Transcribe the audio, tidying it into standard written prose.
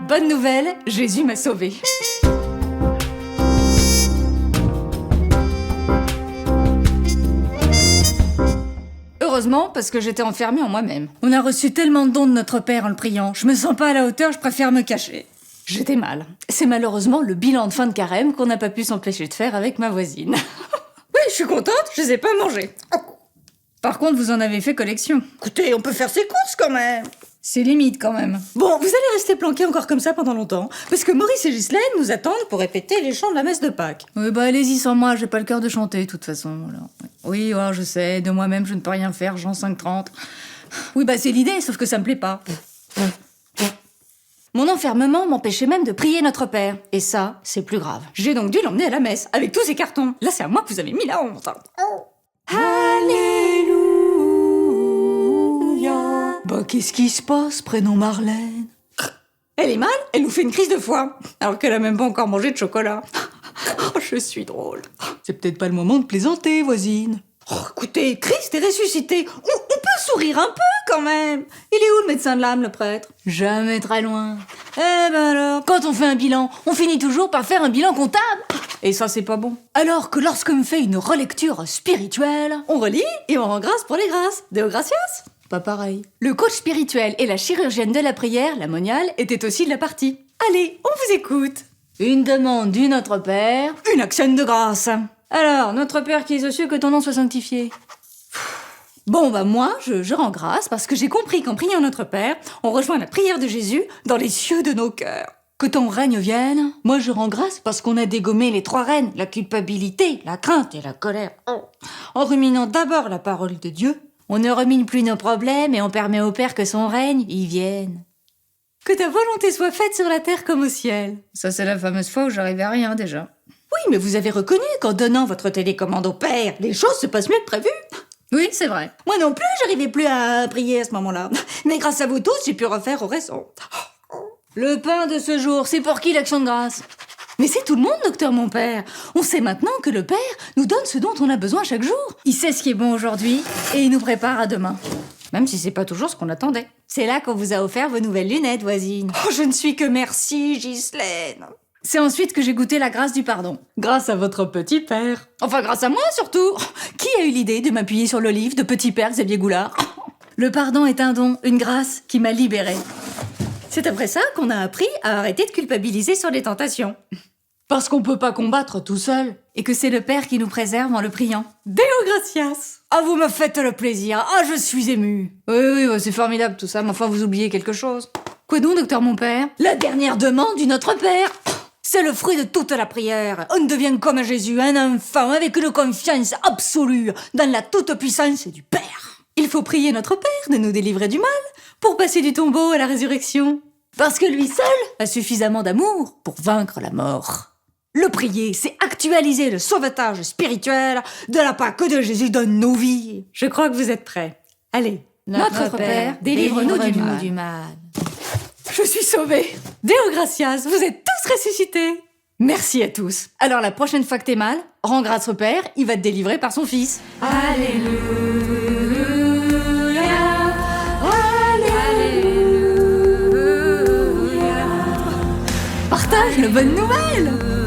Bonne nouvelle, Jésus m'a sauvée. Heureusement, parce que j'étais enfermée en moi-même. On a reçu tellement de dons de notre Père en le priant. Je me sens pas à la hauteur, je préfère me cacher. J'étais mal. C'est malheureusement le bilan de fin de carême qu'on n'a pas pu s'empêcher de faire avec ma voisine. Oui, je suis contente, je les ai pas mangés. Par contre, vous en avez fait collection. Écoutez, on peut faire ses courses quand même. C'est limite quand même. Bon, vous allez rester planqués encore comme ça pendant longtemps, parce que Maurice et Ghislaine nous attendent pour répéter les chants de la messe de Pâques. Oui, bah allez-y sans moi, j'ai pas le cœur de chanter, de toute façon. Alors. Oui, alors, je sais, de moi-même je ne peux rien faire, Jean 5,30. Oui, bah c'est l'idée, sauf que ça me plaît pas. Mon enfermement m'empêchait même de prier notre Père. Et ça, c'est plus grave. J'ai donc dû l'emmener à la messe, avec tous ces cartons. Là, c'est à moi que vous avez mis la honte. Alléluia. Bah, qu'est-ce qui se passe, prénom Marlène? Elle est mal, elle nous fait une crise de foie. Alors qu'elle a même pas encore mangé de chocolat. Oh, je suis drôle. C'est peut-être pas le moment de plaisanter, voisine. Oh, écoutez, Christ est ressuscité. On peut sourire un peu, quand même. Il est où, le médecin de l'âme, le prêtre? Jamais très loin. Eh ben alors, quand on fait un bilan, on finit toujours par faire un bilan comptable. Et ça, c'est pas bon. Alors que lorsqu'on fait une relecture spirituelle, on relit et on rend grâce pour les grâces. Deo gratias? Pas pareil. Le coach spirituel et la chirurgienne de la prière, la moniale, étaient aussi de la partie. Allez, on vous écoute. Une demande du Notre Père, une action de grâce. Alors, Notre Père qui es aux cieux, que ton nom soit sanctifié. Bon, bah moi, je rends grâce parce que j'ai compris qu'en priant Notre Père, on rejoint la prière de Jésus dans les cieux de nos cœurs. Que ton règne vienne. Moi, je rends grâce parce qu'on a dégommé les trois rênes, la culpabilité, la crainte et la colère. En ruminant d'abord la parole de Dieu, on ne rumine plus nos problèmes et on permet au Père que son règne y vienne. Que ta volonté soit faite sur la terre comme au ciel. Ça, c'est la fameuse fois où j'arrivais à rien, déjà. Oui, mais vous avez reconnu qu'en donnant votre télécommande au Père, les choses se passent mieux que prévu. Oui, c'est vrai. Moi non plus, j'arrivais plus à prier à ce moment-là. Mais grâce à vous tous, j'ai pu refaire au raison. Le pain de ce jour, c'est pour qui l'action de grâce? Mais c'est tout le monde, docteur mon père. On sait maintenant que le Père nous donne ce dont on a besoin chaque jour. Il sait ce qui est bon aujourd'hui et il nous prépare à demain. Même si c'est pas toujours ce qu'on attendait. C'est là qu'on vous a offert vos nouvelles lunettes, voisine. Oh, je ne suis que merci, Ghislaine. C'est ensuite que j'ai goûté la grâce du pardon. Grâce à votre petit père. Enfin, grâce à moi, surtout. Qui a eu l'idée de m'appuyer sur l'olive de petit père Xavier Goulard? Le pardon est un don, une grâce qui m'a libérée. C'est après ça qu'on a appris à arrêter de culpabiliser sur les tentations. Parce qu'on peut pas combattre tout seul. Et que c'est le Père qui nous préserve en le priant. Deo gratias. Ah, vous me faites le plaisir. Ah, je suis émue. Oui, c'est formidable tout ça, mais enfin vous oubliez quelque chose. Quoi donc, docteur mon père? La dernière demande du Notre Père. C'est le fruit de toute la prière. On devient comme Jésus, un enfant avec une confiance absolue dans la toute-puissance du Père. Il faut prier notre Père de nous délivrer du mal pour passer du tombeau à la résurrection. Parce que lui seul a suffisamment d'amour pour vaincre la mort. Le prier, c'est actualiser le sauvetage spirituel de la Pâque de Jésus dans nos vies. Je crois que vous êtes prêts. Allez, notre Père, délivre-nous du mal. Je suis sauvée. Deo gratias, vous êtes tous ressuscités. Merci à tous. Alors la prochaine fois que t'es mal, rends grâce au Père, il va te délivrer par son Fils. Alléluia. Alléluia. Partage la bonne nouvelle.